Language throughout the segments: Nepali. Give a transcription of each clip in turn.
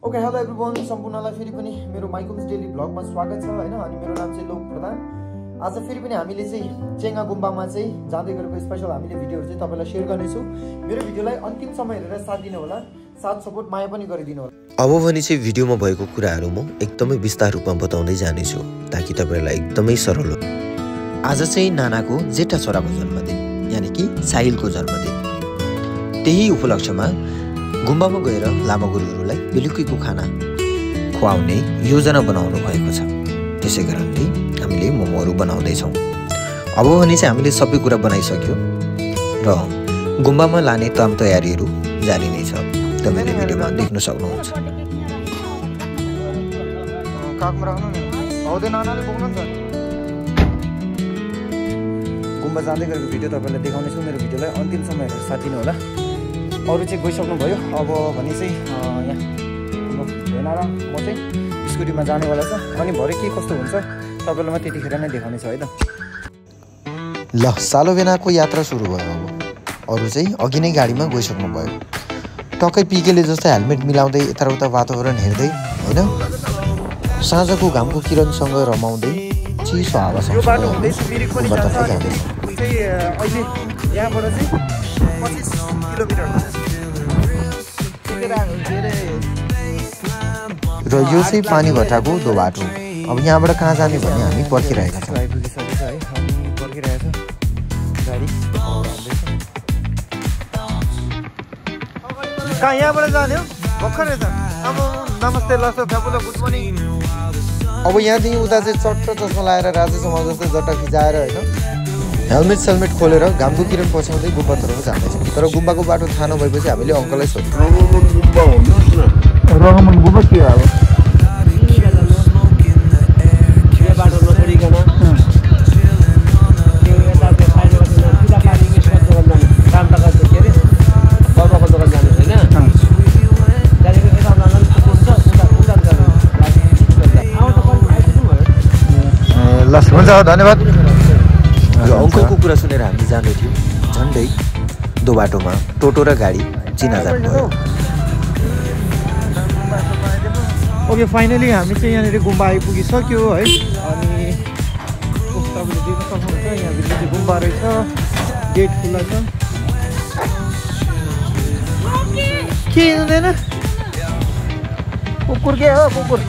ओके हेलो एभ्रिवन सम्पूर्णलाई फेरि पनि मेरो माइकुम्स डेली ब्लगमा स्वागत छ हैन। अनि मेरो नाम चाहिँ लोक प्रधान। आज फेरि पनि हामीले चाहिँ चेंगा गुम्बामा चाहिँ जाँदै गरेको स्पेशल हामीले भिडियोहरु चाहिँ तपाईलाई शेयर गर्नेछु। मेरो भिडियोलाई अन्तिम सम्म हेरेर साथ दिनु होला, साथ सपोर्ट माया पनि गरिदिनु होला। अब भने चाहिँ भिडियोमा भएको कुराहरु म एकदमै विस्तार रूपमा बताउँदै जानेछु ताकि तपाईलाई एकदमै सरल हो। आज चाहिँ नानाको जेठा छोराको जन्मदिन यानी कि साहिलको जन्मदिन। त्यही उपलक्ष्यमा गुम्बामा गएर लामा गुरुहरुलाई बेलुकीको खाना खुवाउने योजना बनाउनु भएको छ। त्यसैकारणले हामीले मोमोहरु बनाउँदै छौं। अब भने चाहिँ हामीले सबै कुरा बनाइसक्यो र गुम्बामा लाने तयाम तयारीहरु जारी नै छ। तपाईले भिडियोमा देख्न सक्नुहुन्छ। काकमा राख्नु नि। आउँदै नानाले बोक्नु नि त। गुम्बा जाँदै गरेको भिडियो तपाईलाई देखाउने छु। मेरो भिडियोलाई अन्तिमसम्म हेरेर साथ दिनु होला। अरु चाहिँ गइसक्नु भयो। अब भने चाहिँ यहाँ भेना र म चाहिँ स्कुटीमा जानेवाला छ। अनि भरे के कस्तो हुन्छ तपाईलाई म त्यतिखेर नै देखाउने छु है त। ल सालो भेनाको यात्रा सुरु भयो। अब अरु चाहिँ अघि नै गाडीमा गइसक्नु भयो। टक्कै पिकेले जस्तै हेलमेट मिलाउँदै यताउता वातावरण हेर्दै हैन, साँझको घामको किरणसँग रमाउँदै चिसो हावासँग यो बाटो हुँदै मिरिकपनि जान्छ। चाहिँ अहिले यहाँबाट चाहिँ 25 किलोमिटर र यो चाहिँ पानी भट्टाको दो बाटो। अब यहाँबाट कहाँ जाने भन्ने हामी पर्खिरहेका छौँ। आइपुगिसकेको छ है, हामी पर्खिरहेका छौँ गाडी कहाँ यहाँबाट जाने हो भर्खरै छ। अब नमस्ते लस्तो फ्यापुलो गुड मर्निङ। अब यहाँदेखि उता चाहिँ चट्ट चस्मा लगाएर राजा समाज जस्तै जट्टा फिजाएर होइन हेलमेट सेलमेट खोलेर घामको किरण पछ्याउँदै गुम्बातर्फ जाँदैछौँ। तर गुम्बाको बाटो थाहा नभएपछि हामीले अङ्कललाई सोध्यौँ। रगमन गुम्बा के हो? अब हुन्छ धन्यवाद। यो अङ्कलको कुरा सुनेर हामी जाँदै थियौँ। झन्डै दो बाटोमा टोटो र गाडी चिनाजान भयो। ओके फाइनली हामी चाहिँ यहाँनिर गुम्बा आइपुगिसक्यो है। अनि तपाईँले देख्न सक्नुहुन्छ यहाँभित्र चाहिँ गुम्बा रहेछ। गेट खुल्ला छ। के हुँदैन कुकुर के हो कुकुर?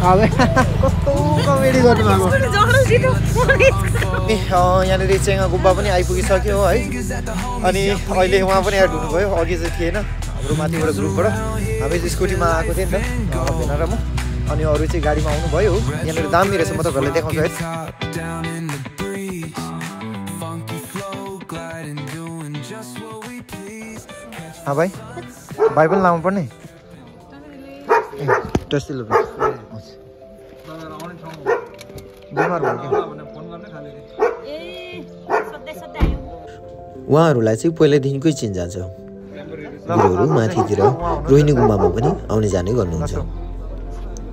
कस्तो कमेडी गर्नुभएको। यहाँनिर चेंगा गुम्बा पनि आइपुगिसक्यो है। अनि अहिले उहाँ पनि एड हुनुभयो। अघि चाहिँ थिएन हाम्रो माथिबाट ग्रुपबाट। हामी चाहिँ स्कुटीमा आएको थियौँ नि त भेना र म। अनि अरू चाहिँ गाडीमा आउनुभयो। यहाँनिर दामी रहेछ, म तपाईँहरूलाई देखाउँछु है। भाइ भाइ पनि लाउनु पर्ने। टेस्टी लु बिमार भयो कि उहाँहरूलाई चाहिँ पहिल्यैदेखिकै चिन्जान छ। गुरुहरू माथितिर रोहिणी गुम्बामा पनि आउने जाने गर्नुहुन्छ।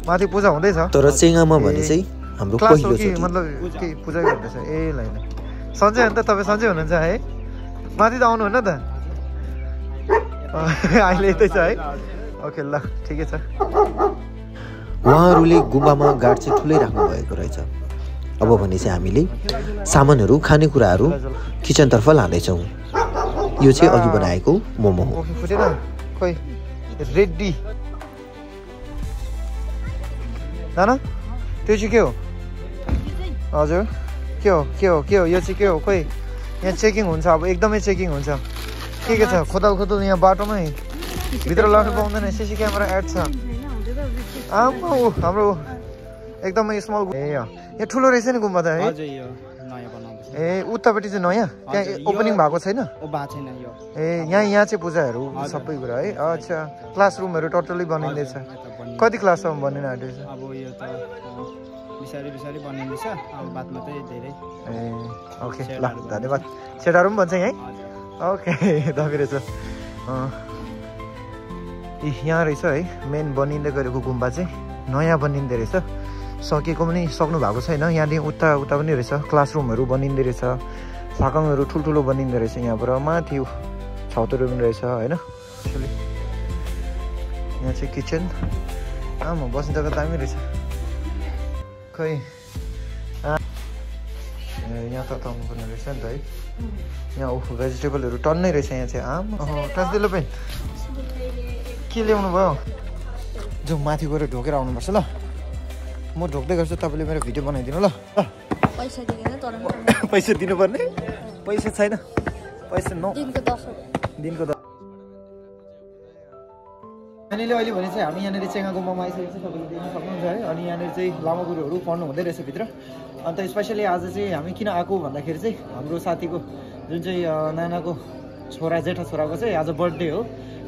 माथि पूजा हुँदैछ। तर चेंगामा भने चाहिँ हाम्रो पहिलो चोटि मतलब के पूजा गर्दैछ। ए लाइन सन्चै हो नि त तपाईँ? सन्चै हुनुहुन्छ है? माथि त आउनु हुन्न त अहिले यतै छ है। ओके ल ठिकै छ। उहाँहरूले गुम्बामा गाड चाहिँ ठुलै राख्नु भएको रहेछ। अब भने चाहिँ हामीले सामानहरू खानेकुराहरू किचनतर्फ लाँदैछौँ। यो चाहिँ अघि बनाएको मोमो हो। खोइ रेडी नाना त्यो चाहिँ के हो? हजुर के हो के हो के हो? यो चाहिँ के हो? खोइ यहाँ चेकिङ हुन्छ। अब एकदमै चेकिङ हुन्छ। के छ खोदाल खोदाल यहाँ बाटोमै भित्र लाग्नु पाउँदैन। सिसी क्यामेरा एड छ। हाम्रो एकदमै स्मल। ए यहाँ ठुलो रहेछ नि गुम्बा त है? ए उतापट्टि चाहिँ नयाँ त्यहाँ ओपनिङ भएको छैन? ए यहाँ चाहिँ पूजाहरू सबै कुरा है। अच्छा क्लासरुमहरू टोटली बनिँदैछ। कति क्लाससम्म बनिन आँटेछ? ए ओके ल धन्यवाद। सेटाहरू पनि भन्छ यहीँ? ओके दामी रहेछ। यहाँ रहेछ है मेन बनिँदै गरेको गुम्बा चाहिँ नयाँ बनिँदै रहेछ। सकेको पनि सक्नु भएको छैन। यहाँदेखि उता उता पनि रहेछ क्लासरुमहरू बनिँदै रहेछ। फाकङहरू ठुल्ठुलो बनिँदो रहेछ। यहाँबाट माथि छाउतहरू पनि रहेछ होइन। यहाँ चाहिँ किचन आमा बस्ने जग्गा दामी रहेछ खै यहाँ तताउनु पर्ने रहेछ नि त है यहाँ ओहो भेजिटेबलहरू टन्नै रहेछ यहाँ चाहिँ आमा टास्दिलो पनि के ल्याउनु भयो जाउँ माथि गएर ढोकेर आउनुपर्छ ल म ढोक्दै गर्छु तपाईँले मेरो भिडियो बनाइदिनु ल पैसा दिनुपर्ने पैसा छैन पैसा दिनको यहाँनिर अहिले भने चाहिँ हामी यहाँनिर चेङ्गा गुम्बामा आइसकेको छ तपाईँले देख्न सक्नुहुन्छ है अनि यहाँनिर चाहिँ लामा गुरुहरू पढ्नु हुँदै रहेछ भित्र अन्त स्पेसली आज चाहिँ हामी किन आएको भन्दाखेरि चाहिँ हाम्रो साथीको जुन चाहिँ नानाको छोरा जेठा छोराको चाहिँ आज बर्थडे हो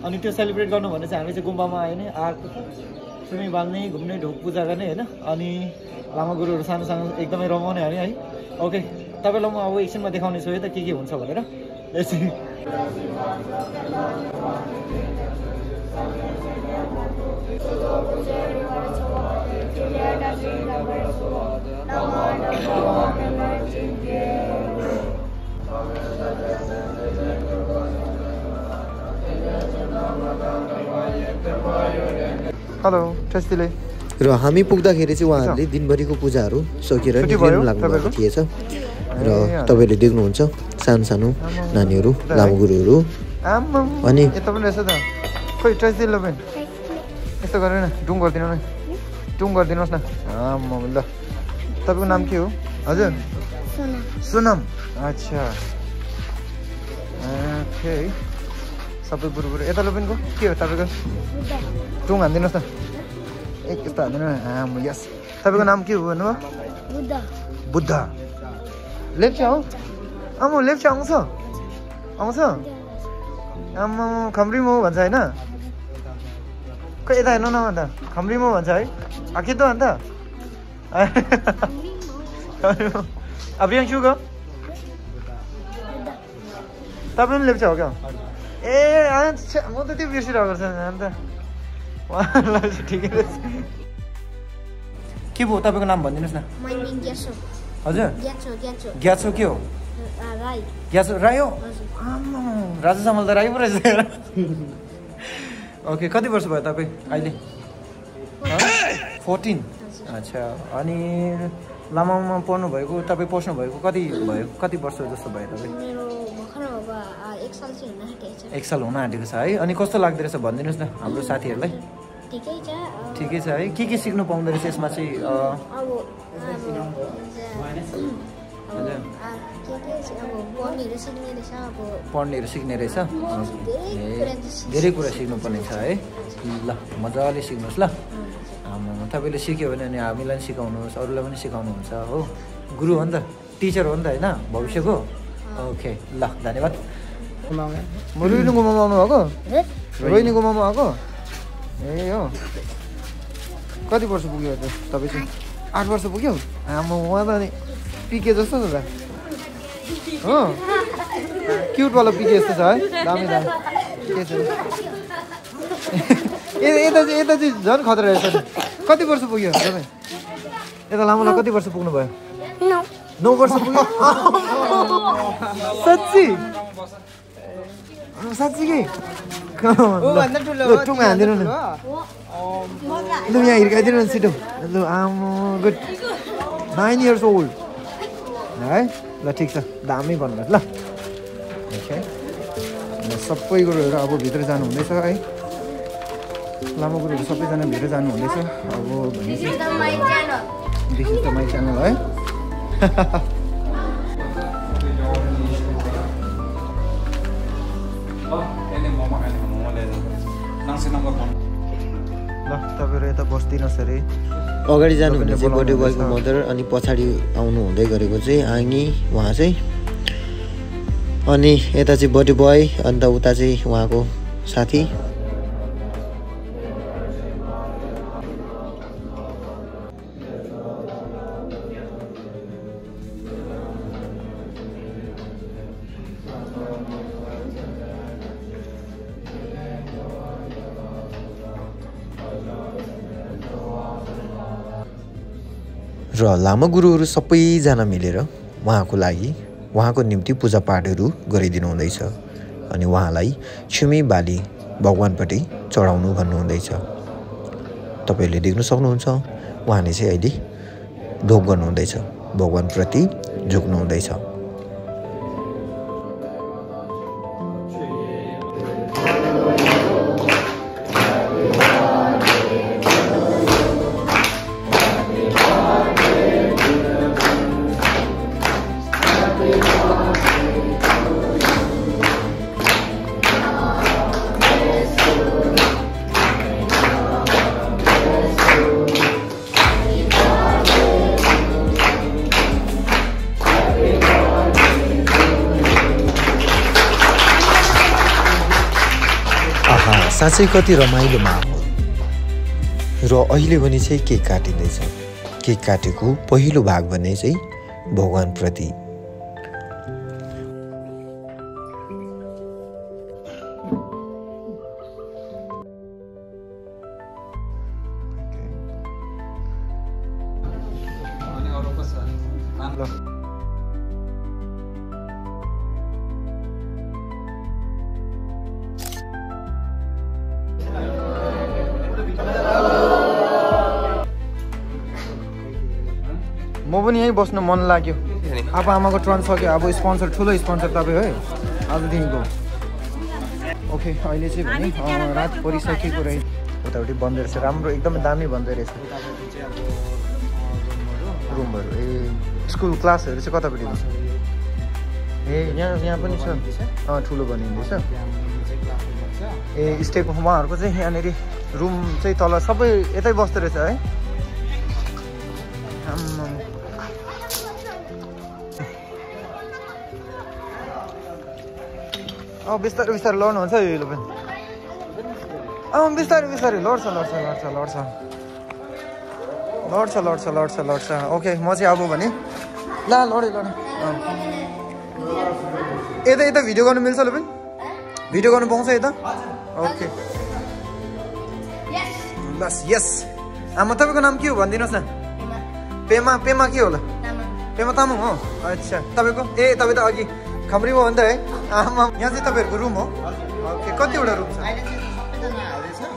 अनि त्यो सेलिब्रेट गर्नु भने चाहिँ हामी चाहिँ गुम्बामा आयो नि आएको छ स्विमिङ बाल्ने घुम्ने ढोक पूजा गर्ने होइन अनि लामा गुरुहरू सानो सानो एकदमै रमाउने हामी है ओके तपाईँलाई म अब एकछिनमा देखाउने छु है त के हुन्छ भनेर यसरी हेलो ट्रस्टीले र हामी पुग्दाखेरि चाहिँ उहाँहरूले दिनभरिको पूजाहरू सकेर निक्लिनु लाग्नुभएको थिएछ र तपाईँले देख्नुहुन्छ सानो सानो नानीहरू लामो गुरुहरू अनि यता पनि रहेछ त खोइ ट्रस्टीले पनि यस्तो गरेर न डुङ गरिदिनु न डुङ गरिदिनुहोस् न ल तपाईँको नाम के हो हजुर सोनम अच्छा ओके सबै गुरुहरू यता लोपेनको के हो तपाईँको डुङ हानिदिनुहोस् न एक यस्तो हालिदिनु न यस तपाईँको नाम के हो भन्नुभयो बुद्ध लेप्चा हो आमा लेप्चा आउँछ आमा खम्रीमो भन्छ होइन खै यता हेर्नु न अन्त खम्रीमो भन्छ है के त अन्त अभियाङ्शु तपाईँ पनि लेप्चा हो क्या ए म त त्यो बिर्सिरहेको छ अन्त उहाँलाई चाहिँ ठिकै रहेछ के भयो तपाईँको नाम भनिदिनुहोस् न हजुर ग्याछो के हो ग्याछो राई हो राजु चामल त राई पो रहेछ ओके कति वर्ष भयो तपाईँ अहिले 14 अच्छा अनि लामामा पढ्नु भएको तपाईँ पस्नु भएको कति वर्ष जस्तो भयो तपाईँ 1 साल हुन आँटेको छ है अनि कस्तो लाग्दो रहेछ भनिदिनुहोस् न हाम्रो साथीहरूलाई ठिकै छ है के सिक्नु पाउँदो रहेछ यसमा चाहिँ पढ्नेहरू सिक्ने रहेछ धेरै कुरा सिक्नुपर्ने छ है ल मजाले सिक्नुहोस् ल तपाईँले सिक्यो भने अनि हामीलाई पनि सिकाउनुहोस् अरूलाई पनि सिकाउनुहुन्छ हो गुरु हो नि त टिचर हो नि त होइन भविष्यको ओके ल धन्यवाद म रोहिणी गुम्बामा आउनु भएको रोहिणी गुम्बामा आएको ए हो कति वर्ष पुग्यो त तपाईँ चाहिँ 8 वर्ष पुग्यो आमा उहाँ त अनि पिके जस्तो छ त हो क्युटवाला पिके जस्तो छ है दामी के छ यता चाहिँ झन् खतरा रहेछ नि कति वर्ष पुग्यो तपाईँ यता लामोलाई कति वर्ष पुग्नु भयो 9 वर्ष पुग्यो साँच्ची कि टुङ हानिदिनु न लु यहाँ हिर्काइदिनु न छिटो लु आमा गुड 9 years old है ल ठिक छ दामी भन्नुहोस् ल ओके सबै गुरुहरू अब भित्र जानु हुँदैछ है लामो गुरुहरू सबैजना भित्र जानु हुँदैछ अब भनेपछि this is the my channel है ल तपाईँहरू यता बस्दिनुहोस् अरे अगाडि जानु भने चाहिँ बर्थडे बोयको मदर अनि पछाडि आउनु हुँदै गरेको चाहिँ आङ्गी उहाँ चाहिँ अनि यता चाहिँ बर्थडे बोय अन्त उता चाहिँ उहाँको साथी र लामा गुरुहरू सबैजना मिलेर उहाँको लागि उहाँको निम्ति पूजापाठहरू गरिदिनु हुँदैछ अनि उहाँलाई छुमी बाली भगवानपट्टि चढाउनु भन्नुहुँदैछ। तपाईँहरूले देख्न सक्नुहुन्छ उहाँले चाहिँ अहिले ढोग गर्नुहुँदैछ, भगवानप्रति झुक्नुहुँदैछ। साँच्चै कति रमाइलो माहौल। र अहिले भने चाहिँ केक काटिँदैछ। केक काटेको पहिलो भाग भने चाहिँ भगवानप्रति। म पनि यहीँ बस्न मन लाग्यो। अब आमाको टर्न सक्यो। अब स्पोन्सर, ठुलो स्पोन्सर तपाईँ है आजदेखिको। ओके, अहिले चाहिँ भने रात परिसकेको रहेछ। उतापट्टि बन्दै रहेछ, राम्रो एकदमै दामी बन्दै रहेछ रुमहरू। ए स्कुल क्लासहरू चाहिँ कतापट्टि छ? ए यहाँ पनि छ। ठुलो बनिँदैछ। ए स्टेप उहाँहरूको चाहिँ यहाँनिर रुम चाहिँ तल सबै यतै बस्दो रहेछ है। बिस्तारै बिस्तारै लड्नुहुन्छ यो पनि। बिस्तारै बिस्तारै लड्छ। ओके, म चाहिँ अब भने ला लडे यता भिडियो गर्नु मिल्छ ल पनि? भिडियो गर्नु पाउँछ यता? ओके बस यस। आमा तपाईँको नाम के हो भनिदिनुहोस् न। पेमा के होला? पेमा तामाङ हो। अच्छा, तपाईँको? ए तपाईँ त अघि खम्रीमा हो नि त है? आमा, यहाँ चाहिँ तपाईँहरूको रुम हो? ओके, कतिवटा रुम छ?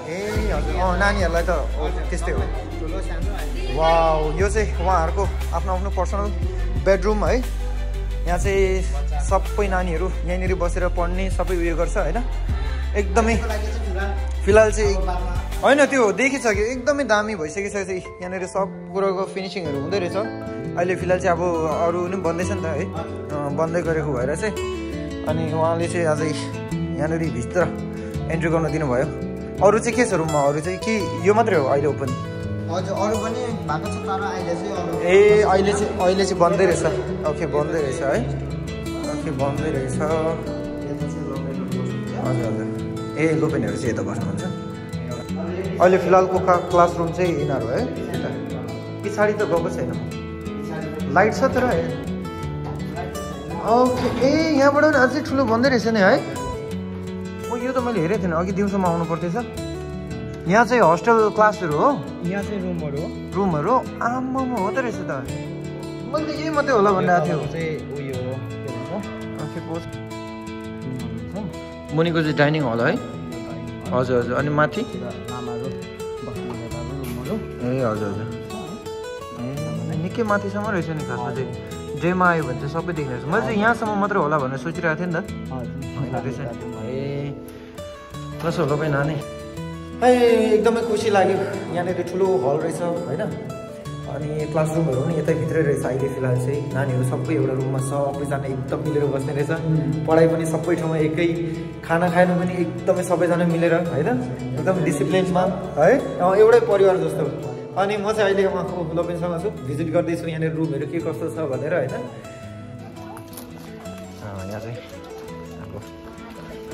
ए हजुर, नानीहरूलाई त त्यस्तै हो। वाउ, यो चाहिँ उहाँहरूको आफ्नो आफ्नो पर्सनल बेडरुम है। यहाँ चाहिँ सबै नानीहरू यहीँनिर बसेर पढ्ने सबै उयो गर्छ होइन। एकदमै फिलहाल चाहिँ होइन, त्यो देखिसक्यो एकदमै दामी भइसकिसकेको छ। यहाँनिर सब कुराको फिनिसिङहरू हुँदै रहेछ। अहिले फिलहाल चाहिँ अब अरू पनि बन्दैछ नि त है, बन्दै गरेको भएर चाहिँ। अनि उहाँले चाहिँ अझै यहाँनिर भित्र एन्ट्री गर्न दिनुभयो। अरू चाहिँ के छ रुममा? अरू चाहिँ के यो मात्रै हो अहिले ओपन? हजुर, अरू पनि भएको छ तर अहिले चाहिँ ए अहिले चाहिँ बन्दै रहेछ। ओके, बन्दै रहेछ है। ओके, बन्दै रहेछ। हजुर हजुर। ए लोपेनहरू चाहिँ यता बस्नुहुन्छ। अहिले फिलहालको क्लासरुम चाहिँ यिनीहरू है। पछाडि त गएको छैन, लाइट छ तर है। ओके, ए यहाँबाट पनि अझै ठुलो बन्दै रहेछ नि है। यो त मैले हेरेको थिएन, अघि दिउँसोमा आउनु पर्थेछ। यहाँ चाहिँ होस्टेल क्लासहरू हो? यहाँ चाहिँ रुमहरू हो। रुमहरू आमामा हो त रहेछ त। मैले त यही मात्रै होला भनिरहेको थियो। मुनिको चाहिँ डाइनिङ हल है? हजुर हजुर। अनि माथि? ए हजुर हजुर। ए निकै माथिसम्म रहेछ नि खासमा चाहिँ। डेमा आयो भने चाहिँ सबै देख्ने रहेछ। मैले चाहिँ यहाँसम्म मात्रै होला भनेर सोचिरहेको थिएँ नि त। होइन रहेछ। ए कसो होला भाइ नानी? एकदमै खुसी लाग्यो। यहाँनिर ठुलो हल रहेछ होइन। अनि क्लासरुमहरू पनि यतै भित्रै रहेछ। अहिले फिलहाल चाहिँ नानीहरू सबै एउटा रुममा सबैजना एकदम मिलेर बस्ने रहेछ। पढाइ पनि सबै ठाउँमा एकै, खाना खानु पनि एकदमै सबैजना मिलेर होइन, एकदम डिसिप्लिनमा है, एउटै परिवार जस्तो। अनि म चाहिँ अहिले उहाँको लोपेनसँग छु, भिजिट गर्दैछु यहाँनिर रुमहरू के कस्तो छ भनेर होइन। यहाँ चाहिँ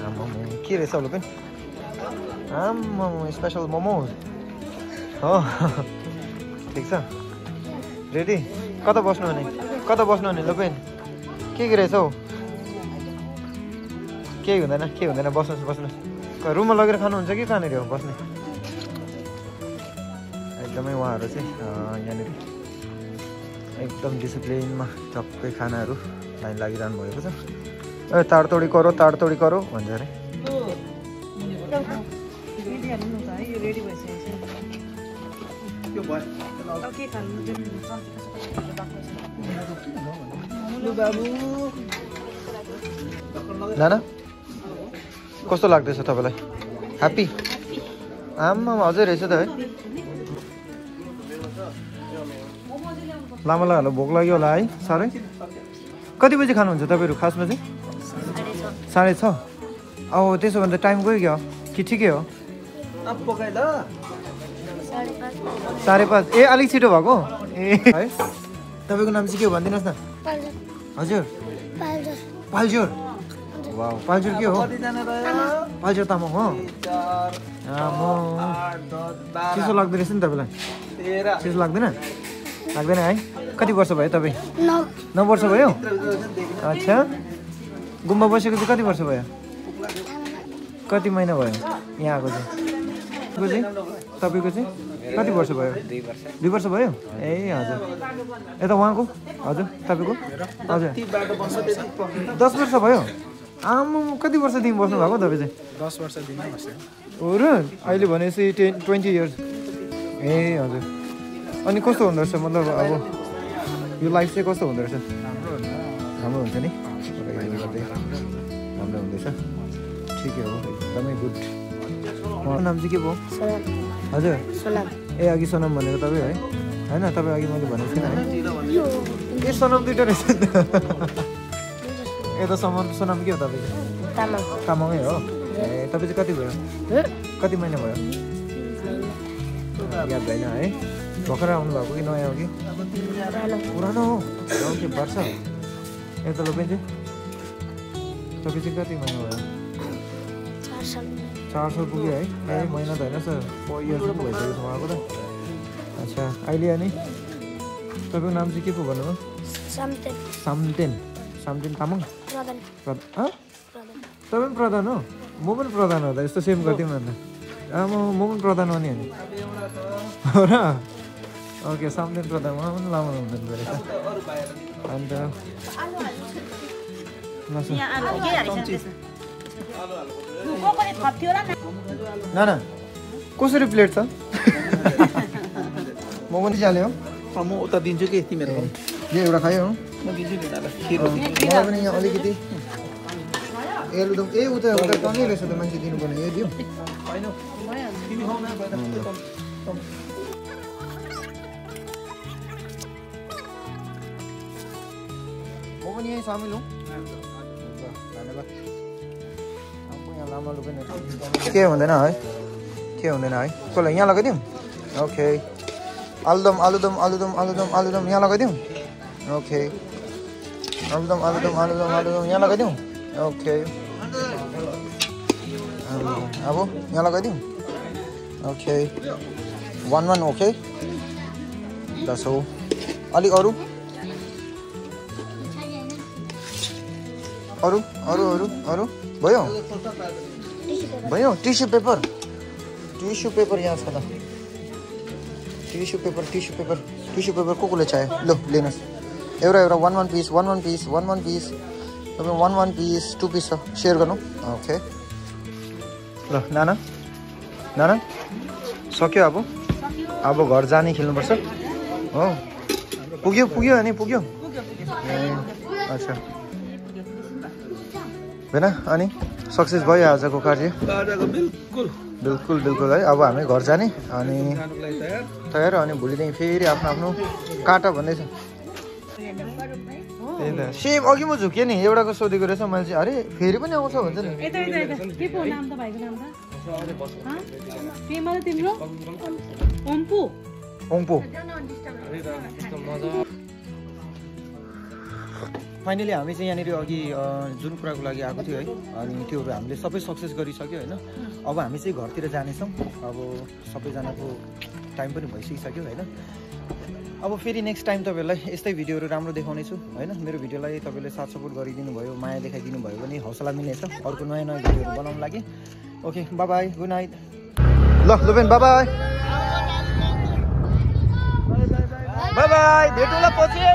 अब के रहेछ लोपेन? स्पेसल मोमो हो। ठिक छ, रेडी? कता बस्नु भने? लोपेन के रहेछ हौ? केही हुँदैन बस्नुहोस्। रुममा लगेर खानुहुन्छ कि कहाँनिर हो बस्ने? एकदमै उहाँहरू चाहिँ यहाँनिर एकदम डिसिप्लिनमा टक्कै खानाहरू लाइन लागिरहनु भएको छ। ताडतोडी करो भन्छ अरे। नाना कस्तो लाग्दैछ तपाईलाई ह्यापी आमा अझै रहेछ त है लामालाई होला भोक लाग्यो होला है साह्रै कति बजी खानुहुन्छ तपाईँहरू खासमा चाहिँ 6:30 अब त्यसो भने त टाइम गयो क्या कि ठिकै हो 5:30 ए अलिक छिटो भएको ए है तपाईँको नाम चाहिँ के हो भनिदिनुहोस् न हजुर पाल्जोर वाउ पाल्जोर के हो पाल्जोर तामाङ हो चिसो लाग्दो रहेछ नि तपाईँलाई चिसो लाग्दैन लाग्दैन है कति वर्ष भयो तपाईँ 9 वर्ष भयो अच्छा गुम्बा बसेको चाहिँ कति वर्ष भयो कति महिना भयो यहाँ आएको चाहिँ तपाईँको चाहिँ कति वर्ष भयो 2 वर्ष भयो ए हजुर यता उहाँको हजुर तपाईँको हजुर 10 वर्ष भयो आमा कति वर्षदेखि बस्नु भएको तपाईँ चाहिँ 10 वर्षदेखि बस्छु हो र अहिले भनेपछि 20 इयर्स ए हजुर अनि कस्तो हुँदो रहेछ मतलब अब यो लाइफ चाहिँ कस्तो हुँदो रहेछ राम्रो हुन्छ नि राम्रो हुँदैछ ठिकै हो एकदमै गुड नाम चाहिँ के भयो हजुर ए अघि सोनम भनेको तपाईँ है होइन तपाईँ अघि मैले भनेको थिइनँ है ए सोनम दुइटा रहेछ नि त ए त सोनम के हो तपाईँ तामाङै हो ए तपाईँ चाहिँ कति भयो कति महिना भयो याद भएन है भर्खर आउनु भएको कि नयाँ हो कि पुरानो हो ओके वर्ष यता लोपेन चाहिँ तपाईँ चाहिँ कति महिना भयो 4 साल पुग्यो है ए महिना त होइन सर 4 इयर्स पो भइसक्यो उहाँको त अच्छा अहिले अनि तपाईँको नाम चाहिँ के पो भन्नुभयो सामतेन तामाङ तपाईँ पनि प्रधान हो म पनि प्रधान हो त यस्तो सेम गरिदिउँ न त म पनि प्रधान हो नि हो र ओके सामतेन प्रधान उहाँ पनि लामो हुँदैन रहेछ अन्त नाना कसरी प्लेट छ म पनि चाल्यो म उता दिन्छु कि तिमीहरू यो एउटा खायो म दिन्छु नि दादा मलाई पनि यहाँ अलिकति ए उता टन्नै रहेछ त मान्छे दिनुपर्ने यो दियो म पनि यहीँ सामेल हौँ धन्यवाद यहाँ लामालु पनि के हुँदैन है कसलाई यहाँ लगाइदिउँ ओके आलुदम यहाँ लगाइदिउँ ओके आलुदम यहाँ लगाइदिउँ ओके अब यहाँ लगाइदिउँ ओके 1 ओके 10 हो अलिक अरू भयो टिस्यु पेपर यहाँ छ त टिस्यु पेपर कसले चाहियो ल लिनुहोस् एउटा 1 पिस तपाईँ 1 पिस 2 पिस छ सेयर गर्नु ओके ल नाना सक्यो अब घर जाने खेल्नुपर्छ हो पुग्यो अनि पुग्यो अच्छा होइन अनि सक्सेस भयो आजको कार्य बिल्कुल है अब हामी घर जाने अनि तयार अनि भोलिदेखि फेरि आफ्नो काटा भन्दैछ सेम अघि म झुकेँ नि एउटाको सोधेको रहेछ मैले चाहिँ अरे फेरि पनि आउँछ भन्छ नि ओम्पो फाइनली हामी चाहिँ यहाँनिर अघि जुन कुराको लागि आएको थियो है अनि त्योहरू हामीले सबै सक्सेस गरिसक्यो होइन अब हामी चाहिँ घरतिर जानेछौँ अब सबैजनाको टाइम पनि भइसकिसक्यो होइन अब फेरि नेक्स्ट टाइम तपाईँहरूलाई यस्तै भिडियोहरू राम्रो देखाउनेछु होइन मेरो भिडियोलाई तपाईँले साथ सपोर्ट गरिदिनु भयो माया देखाइदिनु भयो भने हौसला मिल्नेछ अर्को नयाँ भिडियोहरू बनाउनु लागि ओके बाई गुड नाइट ल लुपेन बाई भेटौँला पछि